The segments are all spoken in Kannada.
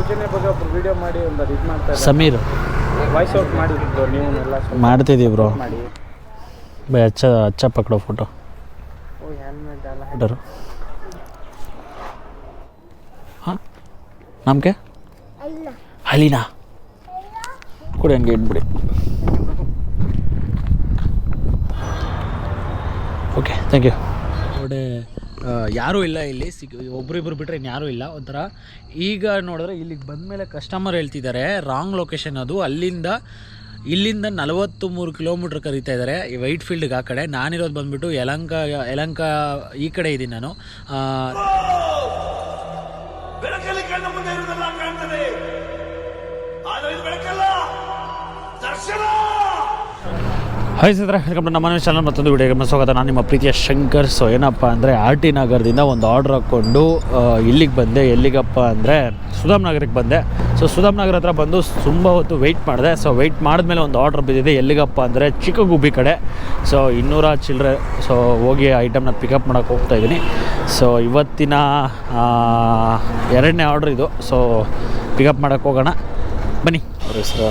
ಪೂಜನೆ ಬಗ್ಗೆ ಒಬ್ರು ವಿಡಿಯೋ ಮಾಡಿ ಒಂದು ಇದು ಮಾಡ್ತಾ ಇದ್ದಾರೆ. ಸಮೀರ್ ವಾಯ್ಸ್ ಔಟ್ ಮಾಡಿದ್ರು ನೀವು ಎಲ್ಲ ಮಾಡ್ತಿದ್ದೀವಿ ಬ್ರೋ. ಮಾಡಿ भाई अच्छा अच्छा पकड़ो फोटो. ओ यार में डाला है. डरो. हाँ नाम क्या? हलीना. कुछ एंगेज बिड़े. Okay thank you. ನೋಡಿ ಯಾರೂ ಇಲ್ಲ ಇಲ್ಲಿ ಒಬ್ರಿಬ್ರು ಬಿಟ್ಟರೆ ಇನ್ಯಾರೂ ಇಲ್ಲ. ಒಂಥರ ಈಗ ನೋಡಿದ್ರೆ ಇಲ್ಲಿಗೆ ಬಂದಮೇಲೆ ಕಸ್ಟಮರ್ ಹೇಳ್ತಿದ್ದಾರೆ ರಾಂಗ್ ಲೊಕೇಶನ್ ಅದು. ಇಲ್ಲಿಂದ 43 ಕಿಲೋಮೀಟ್ರ್ ಕರೀತಾ ಇದ್ದಾರೆ ಈ ವೈಟ್ ಫೀಲ್ಡ್ಗೆ. ಆ ಕಡೆ ನಾನಿರೋದು ಬಂದುಬಿಟ್ಟು ಯಲಂಕ ಈ ಕಡೆ ಇದ್ದೀನಿ ನಾನು. ಹಾಯ್ ಸ್ನೇಹಿತರೆ, ವೆಲ್ಕಮ್ ಟು ನಮ್ಮ ಚಾನಲ್ ಮತ್ತೊಂದು ವಿಡಿಯೋಗೆ ಸ್ವಾಗತ. ನಾನು ನಿಮ್ಮ ಪ್ರೀತಿಯ ಶಂಕರ್. ಸೊ ಏನಪ್ಪ ಅಂದರೆ ಆರ್ ಟಿ ನಗರದಿಂದ ಒಂದು ಆರ್ಡ್ರ್ ಹಾಕ್ಕೊಂಡು ಇಲ್ಲಿಗೆ ಬಂದೆ. ಎಲ್ಲಿಗಪ್ಪ ಅಂದರೆ ಸುಧಾಮ್ ನಗರಕ್ಕೆ ಬಂದೆ. ಸೊ ಸುಧಾಮ್ ನಗರ ಹತ್ರ ಬಂದು ತುಂಬ ಹೊತ್ತು ವೆಯ್ಟ್ ಮಾಡಿದೆ. ಸೊ ವೆಯ್ಟ್ ಮಾಡಿದ್ಮೇಲೆ ಒಂದು ಆರ್ಡ್ರ್ ಬಿದ್ದಿದೆ. ಎಲ್ಲಿಗಪ್ಪ ಅಂದರೆ ಚಿಕ್ಕಗುಬ್ಬಿ ಕಡೆ. ಸೊ 200 ಚಿಲ್ಲರೆ. ಸೊ ಹೋಗಿ ಐಟಮ್ನ ಪಿಕಪ್ ಮಾಡೋಕ್ಕೆ ಹೋಗ್ತಾಯಿದ್ದೀನಿ. ಸೊ ಇವತ್ತಿನ 2ನೇ ಆರ್ಡ್ರ್ ಇದು. ಸೊ ಪಿಕಪ್ ಮಾಡೋಕ್ಕೆ ಹೋಗೋಣ ಬನ್ನಿ. ಅವ್ರ ಹೆಸರು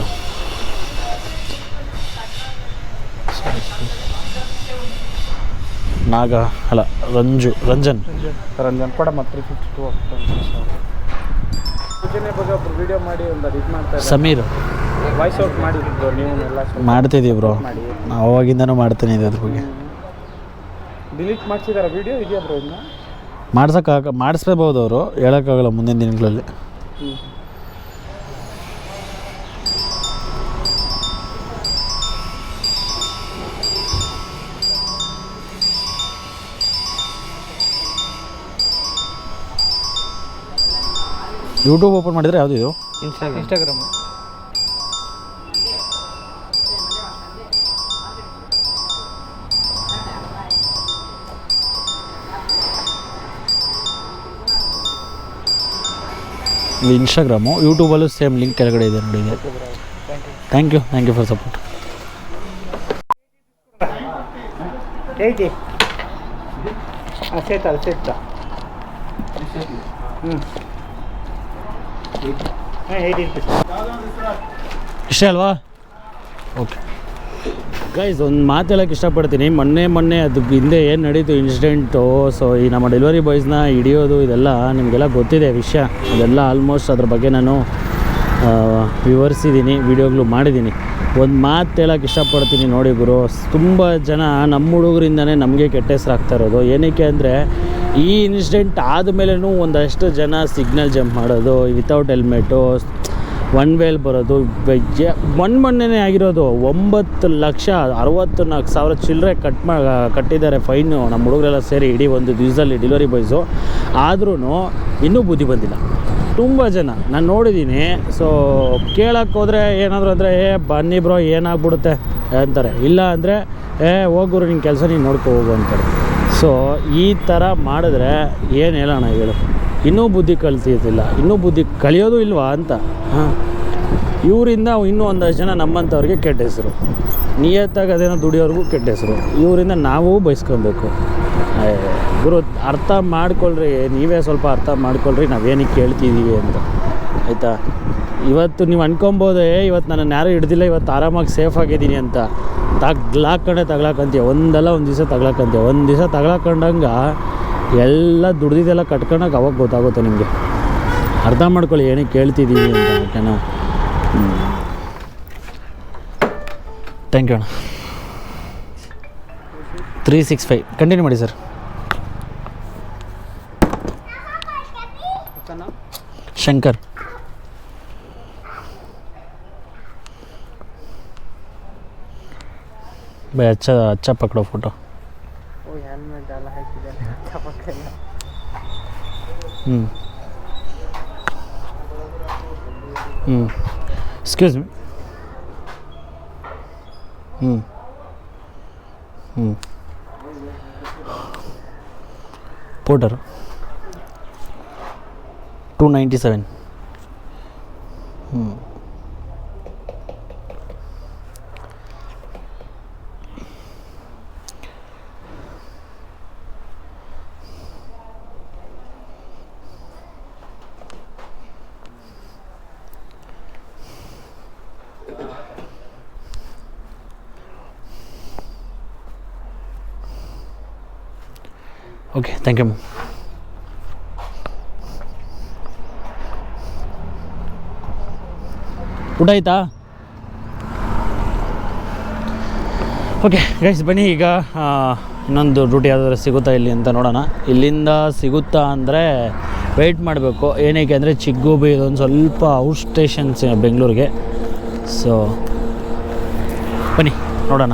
ನಾಗ ಅಲ್ಲ ರಂಜನ್ ಕೂಡ ಮತ್ತೆ 352 ಪೂಜನೆ ಬಗ್ಗೆ ಒಬ್ರು ವಿಡಿಯೋ ಮಾಡಿ ಒಂದು ಇದು ಮಾಡ್ತಾ ಇದ್ದಾರೆ. ಸಮೀರ್ ವಾಯ್ಸ್ ಔಟ್ ಮಾಡಿದ್ರು ನೀವು ಎಲ್ಲ ಮಾಡ್ತಿದ್ದೀವಿ ಬ್ರೋ. ಅವಾಗಿಂದನೂ ಮಾಡ್ತೀನಿ ಅದ್ರ ಬಗ್ಗೆ. ಡಿಲೀಟ್ ಮಾಡಿಸಿದಾರೆ ವಿಡಿಯೋ ಇದೆಯಾ ಬ್ರೋ? ಇದನ್ನ ಮಾಡಿಸ್ಬೋದು ಅವರು, ಹೇಳೋಕ್ಕಾಗಲ್ಲ ಮುಂದಿನ ದಿನಗಳಲ್ಲಿ. ಯೂಟ್ಯೂಬ್ ಓಪನ್ ಮಾಡಿದರೆ ಯಾವುದು ಇದು? ಇನ್ಸ್ಟಾಗ್ರಾಮ್. ಇದು ಇನ್ಸ್ಟಾಗ್ರಾಮು. ಯೂಟ್ಯೂಬಲ್ಲೂ ಸೇಮ್ ಲಿಂಕ್ ಕೆಳಗಡೆ ಇದೆ ನೋಡಿ. Thank you for support. ಹೇಗೆ ಸೇತ ಇಷ್ಟ ಅಲ್ವಾ? ಓಕೆ ಗೈಸ್, ಒಂದು ಮಾತು ಹೇಳೋಕ್ಕೆ ಇಷ್ಟಪಡ್ತೀನಿ. ಮೊನ್ನೆ ಅದು ಹಿಂದೆ ಏನು ನಡೀತು ಇನ್ಸಿಡೆಂಟು. ಸೊ ಈ ನಮ್ಮ ಡೆಲಿವರಿ ಬಾಯ್ಸ್ನ ಹಿಡಿಯೋದು ಇದೆಲ್ಲ ನಿಮಗೆಲ್ಲ ಗೊತ್ತಿದೆ ವಿಷಯ. ಅದೆಲ್ಲ ಆಲ್ಮೋಸ್ಟ್ ಅದ್ರ ಬಗ್ಗೆ ನಾನು ವಿವರಿಸಿದ್ದೀನಿ, ವಿಡಿಯೋಗಳು ಮಾಡಿದ್ದೀನಿ. ಒಂದು ಮಾತು ಹೇಳೋಕ್ಕೆ ಇಷ್ಟಪಡ್ತೀನಿ. ನೋಡಿ ಗುರು, ತುಂಬ ಜನ ನಮ್ಮ ಹುಡುಗರಿಂದನೇ ನಮಗೆ ಕೆಟ್ಟ ಹೆಸರು ಆಗ್ತಾ ಇರೋದು. ಏನಕ್ಕೆ ಅಂದರೆ ಈ ಇನ್ಸಿಡೆಂಟ್ ಆದಮೇಲೂ ಒಂದಷ್ಟು ಜನ ಸಿಗ್ನಲ್ ಜಂಪ್ ಮಾಡೋದು, ವಿತೌಟ್ ಹೆಲ್ಮೆಟು, ಒನ್ ವೇಲ್ ಬರೋದು. ಮೊನ್ನೆ ಆಗಿರೋದು 9,64,000 ಚಿಲ್ಲರೆ ಕಟ್ಟಿದ್ದಾರೆ ಫೈನು ನಮ್ಮ ಹುಡುಗರೆಲ್ಲ ಸೇರಿ ಇಡೀ ಒಂದು ದಿವಸದಲ್ಲಿ ಡೆಲಿವರಿ ಬಾಯ್ಸು. ಆದ್ರೂ ಇನ್ನೂ ಬುದ್ಧಿ ಬಂದಿಲ್ಲ ತುಂಬ ಜನ ನಾನು ನೋಡಿದ್ದೀನಿ. ಸೊ ಕೇಳೋಕ್ಕೆ ಹೋದರೆ ಏನಾದರೂ ಅಂದರೆ ಬನ್ನಿ ಬ್ರೋ ಏನಾಗ್ಬಿಡುತ್ತೆ ಅಂತಾರೆ. ಇಲ್ಲ ಅಂದರೆ ಹೋಗೋರು ನಿನ್ನ ಕೆಲಸ ನೀನು ನೋಡ್ಕೊ ಹೋಗು ಅಂತಾರೆ. ಸೊ ಈ ಥರ ಮಾಡಿದ್ರೆ ಏನು ಹೇಳೋಣ ಹೇಳು? ಇನ್ನೂ ಬುದ್ಧಿ ಕಲ್ತಿದ್ದಿಲ್ಲ, ಇನ್ನೂ ಬುದ್ಧಿ ಕಲಿಯೋದು ಇಲ್ವಾ ಅಂತ. ಇವರಿಂದ ಇನ್ನೂ ಒಂದಷ್ಟು ಜನ ನಮ್ಮಂಥವ್ರಿಗೆ ಕೆಟ್ಟ ಹೆಸರು, ನಿಯತ್ತಾಗಿ ಅದೇನೋ ದುಡಿಯೋರ್ಗೂ ಕೆಟ್ಟ ಹೆಸರು. ಇವರಿಂದ ನಾವು ಬಯಸ್ಕೊಬೇಕು. ಗುರು ಅರ್ಥ ಮಾಡ್ಕೊಳ್ರಿ, ನೀವೇ ಸ್ವಲ್ಪ ಅರ್ಥ ಮಾಡ್ಕೊಳ್ರಿ ನಾವೇನಕ್ಕೆ ಕೇಳ್ತಿದ್ದೀವಿ ಅಂತ, ಆಯಿತಾ? ಇವತ್ತು ನೀವು ಅನ್ಕೊಬೋದೇ ಇವತ್ತು ನನ್ನನ್ನು ಯಾರೂ ಹಿಡ್ದಿಲ್ಲ, ಇವತ್ತು ಆರಾಮಾಗಿ ಸೇಫ್ ಆಗಿದ್ದೀನಿ ಅಂತ. ತಗ್ಲಾಕಂತೀಯ ಒಂದಲ್ಲ ಒಂದು ದಿವಸ ತಗ್ಲಾಕಂತೀಯ. ಒಂದು ದಿವಸ ತಗ್ಲಾಕೊಂಡಂಗೆ ಎಲ್ಲ ದುಡ್ದಿದ್ದೆಲ್ಲ ಕಟ್ಕೊಂಡಾಗ ಅವಾಗ ಗೊತ್ತಾಗುತ್ತೆ ನಿಮಗೆ. ಅರ್ಥ ಮಾಡ್ಕೊಳ್ಳಿ ಏನಕ್ಕೆ ಕೇಳ್ತಿದ್ದೀವಿ ಅಂತ. ಓಕೆನಾ? ಥ್ಯಾಂಕ್ ಯು ಅಣ್ಣ. 365 ಕಂಟಿನ್ಯೂ ಮಾಡಿ ಸರ್. ಶಂಕರ್. भाई अच्छा पकड़ो फोटो. ओ यार में डाला है किधर अच्छा पकड़ना. Excuse me. Porter 297. Okay thank you. ಊಟ ಆಯಿತಾ? ಓಕೆ ಗೈಸ್ ಬನ್ನಿ ಈಗ ಇನ್ನೊಂದು ಡ್ಯೂಟಿ ಯಾವುದಾದ್ರು ಸಿಗುತ್ತಾ ಇಲ್ಲಿ ಅಂತ ನೋಡೋಣ. ಇಲ್ಲಿಂದ ಸಿಗುತ್ತಾ ಅಂದರೆ ವೆಯ್ಟ್ ಮಾಡಬೇಕು. ಏನಕ್ಕೆ ಅಂದರೆ ಚಿಗ್ಗೋಬಿ ಇದೊಂದು ಸ್ವಲ್ಪ ಔಟ್ ಸ್ಟೇಷನ್ಸ್ ಬೆಂಗಳೂರಿಗೆ. ಸೊ ಬನ್ನಿ ನೋಡೋಣ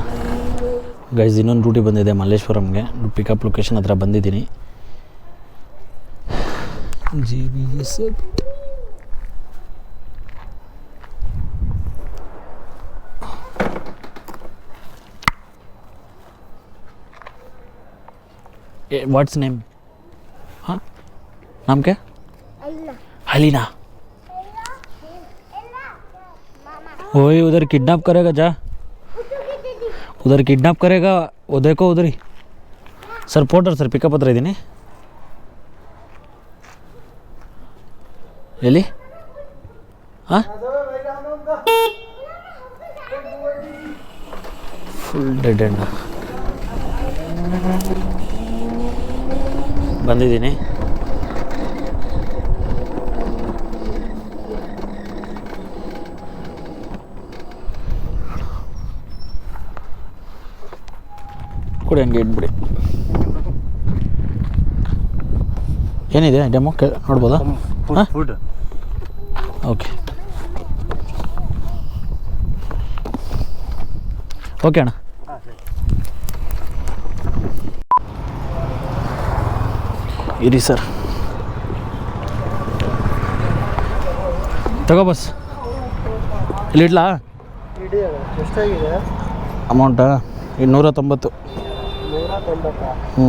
ಗೈಸ್. ಇನ್ನೊಂದು ಡ್ಯೂಟಿ ಬಂದಿದೆ ಮಲ್ಲೇಶ್ವರಂಗೆ. ಪಿಕಪ್ ಲೊಕೇಶನ್ ಹತ್ರ ಬಂದಿದ್ದೀನಿ. GVS what's name? हाँ नाम क्या? अलीना. ओए उधर किडनैप करेगा, जा उधर किडनैप करेगा. वो देखो उधर ही. सर पोर्टर सर पिकअप हत्र इದ್ದೀನಿ. ಎಲ್ಲಿ? ಹಾಂ ಫುಲ್ ಡೆಡ್ ಎಂಡ್. ಬಂದಿದ್ದೀನಿ. ಕೊಡಿ ಹಂಗೆ ಇಟ್ಬಿಡಿ. ಏನಿದೆ ಡೆಮೋ ನೋಡ್ಬೋದಾ? ಹಾಂ ಫುಡ್. ಓಕೆ ಓಕೆ ಅಣ್ಣ. ಇರಿ ಸರ್ ತಗೋ ಬಸ್. ಇಲ್ಲಿ ಇಡ್ಲಾ? ಎಷ್ಟಾಗಿದೆ ಅಮೌಂಟಾ? 290. ಹ್ಞೂ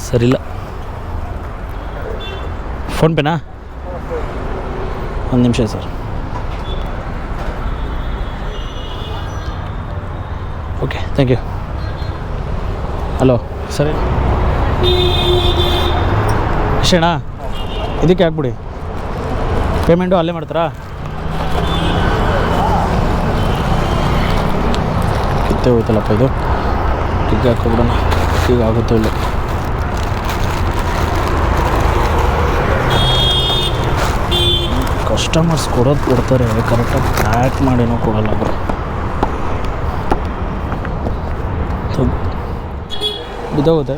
ಸರಿಲ್ಲ. ಫೋನ್ಪೇನಾ? ಒಂದು ನಿಮಿಷ sir. Okay thank you. Hello ಸರಿ ಅಷ್ಟೇಣ್ಣ? ಇದಕ್ಕೆ ಹಾಕ್ಬಿಡಿ. ಪೇಮೆಂಟು ಅಲ್ಲೇ ಮಾಡ್ತಾರಾ? ಕಿತ್ತೇ ಹೋಯ್ತಲ್ಲಪ್ಪ ಇದು. ಟಿಗ್ ಹಾಕ್ಬಿಡೋಣ. ಈಗ ಆಗುತ್ತೋ ಇಲ್ಲ. ಕಸ್ಟಮರ್ಸ್ ಕೊಡೋದು ಕೊಡ್ತಾರೆ, ಕರೆಕ್ಟಾಗಿ ಪ್ಯಾಕ್ ಮಾಡಿನೂ ಕೊಡೋಲ್ಲ ಅವರು. ಬಿದ್ದೋಗುತ್ತೆ.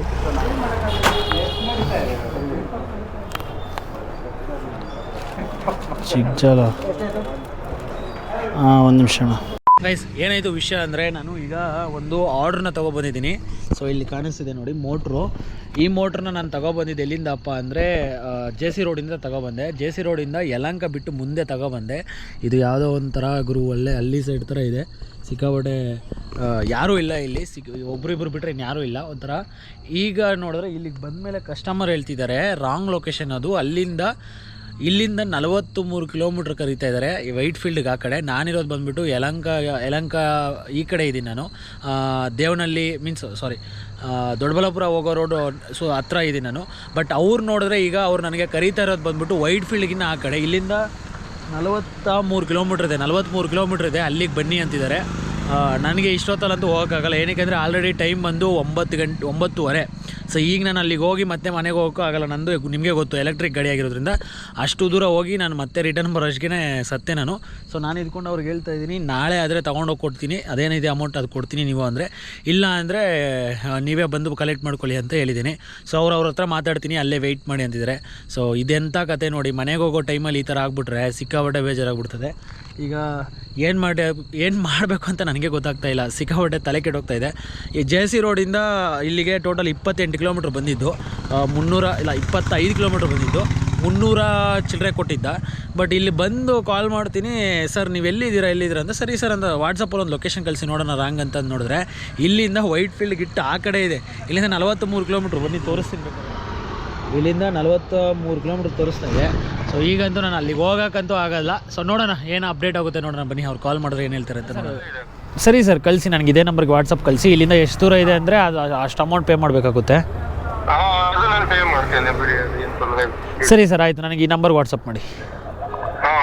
ಚಿಕ್ಕಜಾಲ. ಹಾಂ ಒಂದು ನಿಮಿಷ ಅಣ್ಣ. ಗೈಸ್ ಏನಾಯಿತು ವಿಷಯ ಅಂದರೆ ನಾನು ಈಗ ಒಂದು ಆರ್ಡ್ರನ್ನ ತೊಗೊಬಂದಿದ್ದೀನಿ. ಸೊ ಇಲ್ಲಿ ಕಾಣಿಸ್ತಿದೆ ನೋಡಿ ಮೋಟ್ರು. ಈ ಮೋಟ್ರನ್ನ ನಾನು ತೊಗೊಬಂದಿದ್ದು ಎಲ್ಲಿಂದಪ್ಪ ಅಂದರೆ JC ರೋಡಿಂದ ತೊಗೊಬಂದೆ. JC ರೋಡಿಂದ ಯಲಹಂಕ ಬಿಟ್ಟು ಮುಂದೆ ತೊಗೊಬಂದೆ. ಇದು ಯಾವುದೋ ಒಂಥರ ಗುರು ಒಳ್ಳೆ ಹಳ್ಳಿ ಸೈಡ್ ಥರ ಇದೆ. ಸಿಕ್ಕಾಪಟ್ಟೆ ಯಾರೂ ಇಲ್ಲ ಇಲ್ಲಿ. ಒಬ್ರಿಬ್ರು ಬಿಟ್ಟರೆ ಇನ್ನು ಯಾರೂ ಇಲ್ಲ ಒಂಥರ. ಈಗ ನೋಡಿದ್ರೆ ಇಲ್ಲಿಗೆ ಬಂದಮೇಲೆ ಕಸ್ಟಮರ್ ಹೇಳ್ತಿದ್ದಾರೆ ರಾಂಗ್ ಲೊಕೇಶನ್ ಅದು. ಇಲ್ಲಿಂದ 43 ಕಿಲೋಮೀಟ್ರ್ ಕರೀತಾ ಇದ್ದಾರೆ ವೈಟ್ ಫೀಲ್ಡ್ಗೆ. ಆ ಕಡೆ ನಾನಿರೋದು ಬಂದುಬಿಟ್ಟು ಯಲಹಂಕ ಈ ಕಡೆ ಇದ್ದೀನಿ ನಾನು. ದೇವನಹಳ್ಳಿ ಮೀನ್ಸ್ ಸಾರಿ ದೊಡ್ಡಬಳ್ಳಾಪುರ ಹೋಗೋ ರೋಡು ಸೊ ಹತ್ರ ಇದ್ದೀನಿ ನಾನು. ಬಟ್ ಅವ್ರು ನೋಡಿದ್ರೆ ಈಗ ಅವ್ರು ನನಗೆ ಕರೀತಾ ಇರೋದು ಬಂದುಬಿಟ್ಟು ವೈಟ್ ಫೀಲ್ಡ್ಗಿನ್ನ ಆ ಕಡೆ. ಇಲ್ಲಿಂದ 43 ಕಿಲೋಮೀಟ್ರ್ ಇದೆ, 43 ಕಿಲೋಮೀಟ್ರ್ ಇದೆ. ಅಲ್ಲಿಗೆ ಬನ್ನಿ ಅಂತಿದ್ದಾರೆ. ನನಗೆ ಇಷ್ಟೊತ್ತಲ್ಲಂತೂ ಹೋಗೋಕ್ಕಾಗಲ್ಲ. ಏನಕ್ಕೆ ಅಂದರೆ ಆಲ್ರೆಡಿ ಟೈಮ್ ಬಂದು 9:30. ಸೊ ಈಗ ನಾನು ಅಲ್ಲಿಗೆ ಹೋಗಿ ಮತ್ತೆ ಮನೆಗೆ ಹೋಗೋಕ್ಕೂ ಆಗಲ್ಲ. ನಂದು ನಿಮಗೆ ಗೊತ್ತು ಎಲೆಕ್ಟ್ರಿಕ್ ಗಾಡಿ ಆಗಿರೋದ್ರಿಂದ ಅಷ್ಟು ದೂರ ಹೋಗಿ ನಾನು ಮತ್ತೆ ರಿಟರ್ನ್ ಬರೋಷ್ಗೆ ಸತ್ತೆ ನಾನು. ಸೊ ನಾನು ಇದ್ಕೊಂಡು ಅವ್ರಿಗೆ ಹೇಳ್ತಾ ಇದ್ದೀನಿ, ನಾಳೆ ಆದರೆ ತೊಗೊಂಡೋಗಿ ಕೊಡ್ತೀನಿ, ಅದೇನಿದೆ ಅಮೌಂಟ್ ಅದು ಕೊಡ್ತೀನಿ ನೀವು ಅಂದರೆ, ಇಲ್ಲ ಅಂದರೆ ನೀವೇ ಬಂದು ಕಲೆಕ್ಟ್ ಮಾಡ್ಕೊಳ್ಳಿ ಅಂತ ಹೇಳಿದ್ದೀನಿ. ಸೊ ಅವ್ರ ಹತ್ರ ಮಾತಾಡ್ತೀನಿ, ಅಲ್ಲೇ ವೆಯ್ಟ್ ಮಾಡಿ ಅಂತಿದ್ದಾರೆ. ಸೊ ಇದೆಂಥ ಕತೆ ನೋಡಿ. ಮನೆಗೆ ಹೋಗೋ ಟೈಮಲ್ಲಿ ಈ ಥರ ಆಗಿಬಿಟ್ರೆ ಸಿಕ್ಕಾಪಟ್ಟೆ ಬೇಜಾರಾಗ್ಬಿಡ್ತದೆ. ಈಗ ಏನು ಮಾಡಬೇಕು ಅಂತ ನನಗೆ ಗೊತ್ತಾಗ್ತಾ ಇಲ್ಲ. ಸಿಕ್ಕಾಪಟ್ಟೆ ತಲೆ ಕೆಟ್ಟೋಗ್ತಾ ಇದೆ. ಈ JC ರೋಡಿಂದ ಇಲ್ಲಿಗೆ ಟೋಟಲ್ 28 ಕಿಲೋಮೀಟ್ರ್ ಬಂದಿದ್ದು. 25 ಕಿಲೋಮೀಟ್ರ್ ಬಂದಿದ್ದು. 300 ಚಿಲ್ಲರೆ ಕೊಟ್ಟಿದ್ದ. ಬಟ್ ಇಲ್ಲಿ ಬಂದು ಕಾಲ್ ಮಾಡ್ತೀನಿ, ಸರ್ ನೀವು ಎಲ್ಲಿದ್ದೀರಾ ಅಂತ. ಸರಿ ಸರ್ ಅಂತ ವಾಟ್ಸಪ್ಪಲ್ಲಿ ಒಂದು ಲೊಕೇಶನ್ ಕಳಿಸಿ ನೋಡೋಣ ರಾಂಗ್ ಅಂತ ನೋಡಿದ್ರೆ ಇಲ್ಲಿಂದ ವೈಟ್ ಫೀಲ್ಡ್ಗೆ ಇಟ್ಟು ಆ ಕಡೆ ಇದೆ. ಇಲ್ಲಿಂದ 43 ಕಿಲೋಮೀಟ್ರ್ ಬನ್ನಿ ತೋರಿಸ್ತೀನಿ ಬೇಕಾದ್ರೆ. ಇಲ್ಲಿಂದ 43 ಕಿಲೋಮೀಟ್ರ್ ತೋರಿಸ್ತಾ ಇದೆ. ಸೊ ಈಗಂತೂ ನಾನು ಅಲ್ಲಿಗೆ ಹೋಗೋಕ್ಕಂತೂ ಆಗಲ್ಲ. ಸೊ ನೋಡೋಣ ಏನು ಅಪ್ಡೇಟ್ ಆಗುತ್ತೆ ನೋಡೋಣ. ಬನ್ನಿ ಅವ್ರು ಕಾಲ್ ಮಾಡಿದ್ರೆ ಏನು ಹೇಳ್ತಾರೆ ಅಂತ ನೋಡೋಣ. ಸರಿ ಸರ್ ಕಳಿಸಿ, ನನಗೆ ಇದೇ ನಂಬರ್ಗೆ ವಾಟ್ಸಪ್ ಕಳಿಸಿ. ಇಲ್ಲಿಂದ ಎಷ್ಟು ದೂರ ಇದೆ ಅಂದರೆ ಅದು ಅಷ್ಟು ಅಮೌಂಟ್ ಪೇ ಮಾಡಬೇಕಾಗುತ್ತೆ. ಪೇ ಮಾಡ್ತೇನೆ ಬಿಡಿ, ಅದು ಏನು ತೊಂದರೆ ಇಲ್ಲ. ಸರಿ ಸರ್, ಆಯಿತು. ನನಗೆ ಈ ನಂಬರ್ಗೆ ವಾಟ್ಸಪ್ ಮಾಡಿ.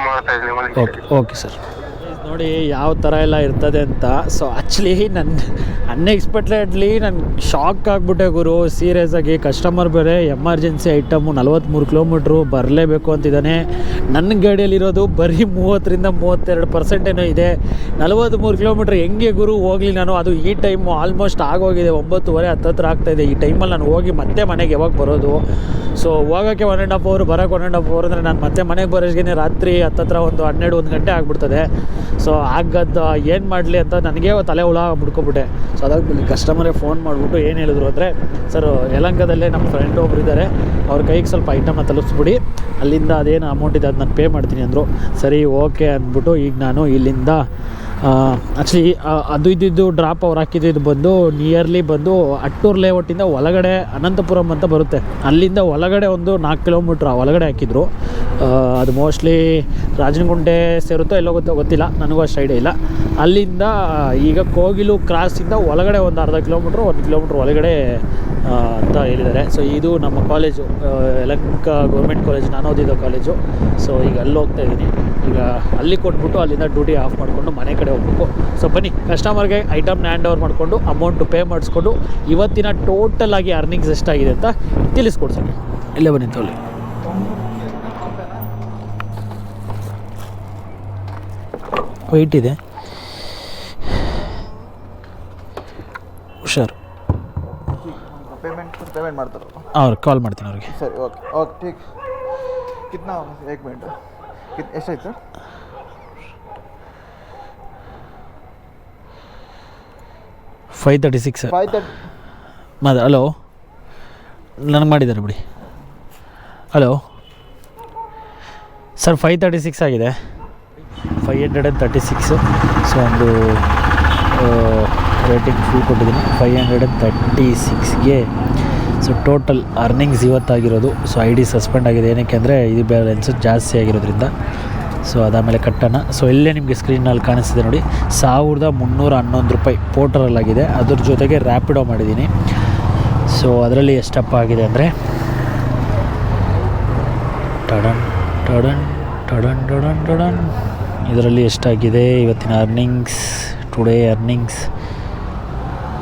ಮಾಡ್ತಾ ಇದ್ದೀನಿ ಓಕೆ ಓಕೆ ಸರ್. ನೋಡಿ ಯಾವ ಥರ ಎಲ್ಲ ಇರ್ತದೆ ಅಂತ. ಸೊ ಆ್ಯಕ್ಚುಲಿ ಅನ್ಎಕ್ಸ್ಪೆಕ್ಟೆಡ್ಲಿ ನಾನು ಶಾಕ್ ಆಗಿಬಿಟ್ಟೆ ಗುರು, ಸೀರಿಯಸ್ ಆಗಿ. ಕಸ್ಟಮರ್ ಬೇರೆ ಎಮರ್ಜೆನ್ಸಿ ಐಟಮು 43 ಕಿಲೋಮೀಟ್ರು ಬರಲೇಬೇಕು ಅಂತಿದ್ದಾನೆ. ನನ್ನ ಗಾಡಿಯಲ್ಲಿರೋದು ಬರೀ 30-32% ಏನೋ ಇದೆ. 43 ಕಿಲೋಮೀಟ್ರ್ ಹೆಂಗೆ ಗುರು ಹೋಗಲಿ ನಾನು? ಅದು ಈ ಟೈಮು ಆಲ್ಮೋಸ್ಟ್ ಆಗೋಗಿದೆ, 9:30 ಹತ್ತತ್ರ ಆಗ್ತಾಯಿದೆ. ಈ ಟೈಮಲ್ಲಿ ನಾನು ಹೋಗಿ ಮತ್ತೆ ಮನೆಗೆ ಯಾವಾಗ ಬರೋದು? ಸೊ ಹೋಗೋಕ್ಕೆ 1.5 hour, ಬರೋಕ್ಕೆ 1.5 hour ಅಂದರೆ ನಾನು ಮತ್ತೆ ಮನೆಗೆ ಬರೋಷ್ಗೆ ರಾತ್ರಿ ಹತ್ತತ್ರ ಒಂದು 12-1 ಗಂಟೆ ಆಗಿಬಿಡ್ತದೆ. ಸೊ ಆಗದ್ದು ಏನು ಮಾಡಲಿ ಅಂತ ನನಗೇ ತಲೆ ಹುಳ ಬಿಡ್ಕೊಬಿಟ್ಟೆ. ಸೊ ಅದಾದ್ಮೇಲೆ ಕಸ್ಟಮರೇ ಫೋನ್ ಮಾಡಿಬಿಟ್ಟು ಏನು ಹೇಳಿದ್ರು ಅಂದರೆ, ಸರ್ ಯಲಹಂಕದಲ್ಲೇ ನಮ್ಮ ಫ್ರೆಂಡ್ ಒಬ್ರು ಇದ್ದಾರೆ, ಅವ್ರ ಕೈಗೆ ಸ್ವಲ್ಪ ಐಟಮ್ನ ತಲುಪಿಸ್ಬಿಡಿ, ಅಲ್ಲಿಂದ ಅದೇನು ಅಮೌಂಟ್ ಇದೆ ಅದು ನಾನು ಪೇ ಮಾಡ್ತೀನಿ ಅಂದರು. ಸರಿ ಓಕೆ ಅಂದ್ಬಿಟ್ಟು ಈಗ ನಾನು ಇಲ್ಲಿಂದ ಆ್ಯಕ್ಚುಲಿ ಅದು ಇದ್ದಿದ್ದು ಡ್ರಾಪ್ ಅವ್ರು ಹಾಕಿದ್ದು ಬಂದು ನಿಯರ್ಲಿ ಬಂದು ಅಟ್ಟೂರು ಲೇಔಟಿಂದ ಒಳಗಡೆ ಅನಂತಪುರಂ ಅಂತ ಬರುತ್ತೆ, ಅಲ್ಲಿಂದ ಒಳಗಡೆ ಒಂದು 4 ಕಿಲೋಮೀಟ್ರ್ ಒಳಗಡೆ ಹಾಕಿದ್ರು. ಅದು ಮೋಸ್ಟ್ಲಿ ರಾಜನಗುಂಟೆ ಸೇರುತ್ತೋ ಎಲ್ಲೋ ಗೊತ್ತಿಲ್ಲ, ನನಗೂ ಅಷ್ಟು ಐಡಿಯಾ ಇಲ್ಲ. ಅಲ್ಲಿಂದ ಈಗ ಕೋಗಿಲು ಕ್ರಾಸಿಂದ ಒಳಗಡೆ ಒಂದು 1/2 ಕಿಲೋಮೀಟ್ರ್ 1 ಕಿಲೋಮೀಟ್ರ್ ಒಳಗಡೆ ಅಂತ ಹೇಳಿದ್ದಾರೆ. ಸೊ ಇದು ನಮ್ಮ ಕಾಲೇಜು, ಯಲಹಂಕ ಗೌರ್ಮೆಂಟ್ ಕಾಲೇಜ್, ನಾನು ಓದಿದ್ದು ಕಾಲೇಜು. ಸೊ ಈಗ ಅಲ್ಲಿ ಹೋಗ್ತಾ ಇದ್ದೀನಿ. ಈಗ ಅಲ್ಲಿ ಕೊಟ್ಬಿಟ್ಟು ಅಲ್ಲಿಂದ ಡ್ಯೂಟಿ ಆಫ್ ಮಾಡಿಕೊಂಡು ಮನೆ ಕಡೆ ಹೋಗ್ಬೇಕು. ಸೊ ಬನ್ನಿ, ಕಸ್ಟಮರ್ಗೆ ಐಟಮ್ನ ಹ್ಯಾಂಡ್ ಓವರ್ ಮಾಡಿಕೊಂಡು ಅಮೌಂಟು ಪೇ ಮಾಡಿಸ್ಕೊಂಡು ಇವತ್ತಿನ ಟೋಟಲ್ ಆಗಿ ಅರ್ನಿಂಗ್ಸ್ ಎಷ್ಟಾಗಿದೆ ಅಂತ ತಿಳಿಸ್ಕೊಡ್ತೀನಿ. ಇಲ್ಲೇ ಬನ್ನಿ ತಗೊಳ್ಳಿ. ವೆಯ್ಟ್ ಇದೆ, ಹುಷಾರು. पेमेंट ಮಾಡ್ತಾರೆ ಅವ್ರು ಕಾಲ್ ಮಾಡ್ತೀನಿ ಅವ್ರಿಗೆ. ಸರಿ, ಓಕೆ ಓಕೆ ಠೀಕ್. ಕಿತ್ನಾ? 1 ಮಿನಿಟ್. ಎಷ್ಟಾಯ್ತು ಸರ್? 536 ಸರ್. 530. ಹಲೋ, ನನಗೆ ಮಾಡಿದ್ದಾರೆ ಬಿಡಿ. ಹಲೋ ಸರ್, 536 ಆಗಿದೆ. 536. ಸೊ ಒಂದು ರೇಟಿಂಗ್ ಫುಲ್ ಕೊಟ್ಟಿದ್ದೀನಿ 536ಗೆ. ಸೊ ಟೋಟಲ್ ಅರ್ನಿಂಗ್ಸ್ ಇವತ್ತಾಗಿರೋದು. ಸೊ ಐ ಡಿ ಸಸ್ಪೆಂಡ್ ಆಗಿದೆ, ಏನಕ್ಕೆ ಅಂದರೆ ಇದು ಬ್ಯಾಲೆನ್ಸು ಜಾಸ್ತಿ ಆಗಿರೋದ್ರಿಂದ. ಸೊ ಅದಾದಮೇಲೆ ಕಟ್ಟೋಣ. ಸೊ ಇಲ್ಲೇ ನಿಮಗೆ ಸ್ಕ್ರೀನಲ್ಲಿ ಕಾಣಿಸ್ತಿದೆ ನೋಡಿ, 1311 ರೂಪಾಯಿ ಪೋರ್ಟರಲ್ಲಾಗಿದೆ. ಅದ್ರ ಜೊತೆಗೆ ರ್ಯಾಪಿಡೋ ಮಾಡಿದ್ದೀನಿ. ಸೊ ಅದರಲ್ಲಿ ಎಷ್ಟಪ್ಪ ಆಗಿದೆ ಅಂದರೆ ಟಡನ್ ಟಡನ್ ಟಡನ್ ಟಡನ್ ಟಡನ್ ಇದರಲ್ಲಿ ಎಷ್ಟಾಗಿದೆ ಇವತ್ತಿನ ಅರ್ನಿಂಗ್ಸ್, ಟುಡೇ ಅರ್ನಿಂಗ್ಸ್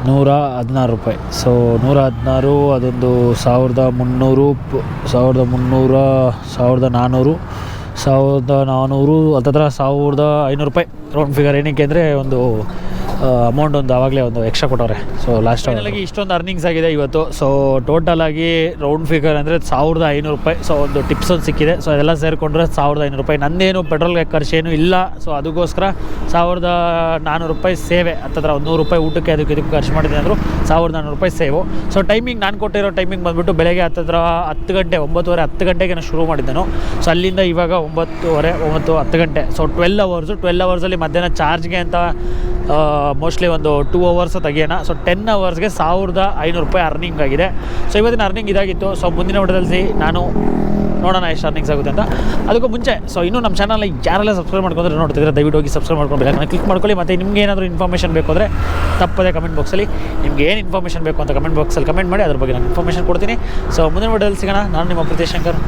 116 ರೂಪಾಯಿ. ಸೊ 116, ಅದೊಂದು 1300, 1400 ಹತ್ತತ್ರ 1500 ರೂಪಾಯಿ ರೌಂಡ್ ಫಿಗರ್. ಏನಕ್ಕೆ ಅಂದರೆ ಒಂದು ಅಮೌಂಟ್ ಒಂದು ಆವಾಗಲೇ ಒಂದು ಎಕ್ಸ್ಟ್ರಾ ಕೊಟ್ಟವ್ರೆ. ಸೊ ಲಾಸ್ಟ್ ಫೈನಲಾಗಿ ಇಷ್ಟೊಂದು ಅರ್ನಿಂಗ್ಸ್ ಆಗಿದೆ ಇವತ್ತು. ಸೊ ಟೋಟಲಾಗಿ ರೌಂಡ್ ಫಿಗರ್ ಅಂದರೆ 1500 ರೂಪಾಯಿ. ಸೊ ಒಂದು ಟಿಪ್ಸ್ ಒಂದು ಸಿಕ್ಕಿದೆ. ಸೊ ಅದೆಲ್ಲ ಸೇರಿಕೊಂಡ್ರೆ 1500 ರೂಪಾಯಿ. ನಂದೇನು ಪೆಟ್ರೋಲ್ಗೆ ಖರ್ಚೇನು ಇಲ್ಲ. ಸೊ ಅದಕ್ಕೋಸ್ಕರ 1400 ರೂಪಾಯಿ ಸೇವೆ. ಹತ್ತತ್ರ 100 ರೂಪಾಯಿ ಊಟಕ್ಕೆ ಅದಕ್ಕೆ ಇದಕ್ಕೆ ಖರ್ಚು ಮಾಡಿದೆ ಅಂದರು, 1400 ರೂಪಾಯಿ ಸೇವು. ಸೊ ಟೈಮಿಂಗ್ ನಾನು ಕೊಟ್ಟಿರೋ ಟೈಮಿಂಗ್ ಬಂದುಬಿಟ್ಟು ಬೆಳಗ್ಗೆ ಹತ್ತತ್ರ 10 ಗಂಟೆ, 9:30 10 ಗಂಟೆಗೆ ನಾನು ಶುರು ಮಾಡಿದ್ದೆನು. ಸೊ ಅಲ್ಲಿಂದ ಇವಾಗ 9:30 9 10 ಗಂಟೆ. ಸೊ 12 ಅವರ್ಸಲ್ಲಿ ಮಧ್ಯಾಹ್ನ ಚಾರ್ಜ್ಗೆ ಅಂತ ಮೋಸ್ಟ್ಲಿ ಒಂದು 2 hours ತೆಗಿಯೋಣ. ಸೊ 10 ಅವರ್ಸ್ಗೆ 1500 ರೂಪಾಯಿ ಅರ್ನಿಂಗ್ ಆಗಿದೆ. ಸೊ ಇವತ್ತಿನ ಅರ್ನಿಂಗ್ ಇದಾಗಿತ್ತು. ಸೊ ಮುಂದಿನ ವಿಡಿಯೋದಲ್ಲಿ ನಾನು ನೋಡೋಣ ಎಷ್ಟು ಅರ್ನಿಂಗ್ಸ್ ಆಗುತ್ತೆ ಅಂತ. ಅದಕ್ಕೂ ಮುಂಚೆ ಸೊ ಇನ್ನೂ ನಮ್ಮ ಚಾನಲ್ ಯಾರೆಲ್ಲ ಸಬ್ಸ್ಕ್ರೈಬ್ ಮಾಡ್ಕೊಂಡ್ರೆ ನೋಡ್ತಿದ್ರೆ ದಯವಿಟ್ಟು ಹೋಗಿ ಸಬ್ಸ್ಕ್ರೈಬ್ ಮಾಡ್ಕೊಂಡು ಬೆಲ್ಲೈಕನ್ನ ಕ್ಲಿಕ್ ಮಾಡ್ಕೊಳ್ಳಿ. ಮತ್ತು ನಿಮ್ಗೆ ಏನಾದರೂ ಇನ್ಫಾರ್ಮೇಷನ್ ಬೇಕು ಅಂದರೆ ತಪ್ಪದೆ ಕಮೆಂಟ್ ಬಾಕ್ಸಲ್ಲಿ ನಿಮ್ಗೆ ಏನು ಇನ್ಫಾರ್ಮೇಷನ್ ಬೇಕು ಅಂತ ಕಮೆಂಟ್ ಬಾಕ್ಸಲ್ಲಿ ಕಮೆಂಟ್ ಮಾಡಿ, ಅದ್ರ ಬಗ್ಗೆ ನಾನು ಇನ್ಫಾರ್ಮೇಷನ್ ಕೊಡ್ತೀನಿ. ಸೊ ಮುಂದಿನ ವಿಡಿಯೋದಲ್ಲಿ ಸಿಗೋಣ. ನಾನು ನಿಮ್ಮ ಪ್ರೀತಿ ಶಂಕರ್.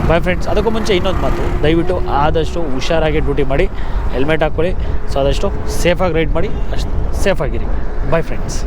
Bye friends. ಅದಕ್ಕೂ ಮುಂಚೆ ಇನ್ನೊಂದು ಮಾತು, ದಯವಿಟ್ಟು ಆದಷ್ಟು ಹುಷಾರಾಗಿ ಡ್ಯೂಟಿ ಮಾಡಿ, ಹೆಲ್ಮೆಟ್ ಹಾಕ್ಕೊಳ್ಳಿ. ಸೊ ಆದಷ್ಟು ಸೇಫಾಗಿ ರೈಡ್ ಮಾಡಿ, ಅಷ್ಟು ಸೇಫಾಗಿರಿ. Bye friends.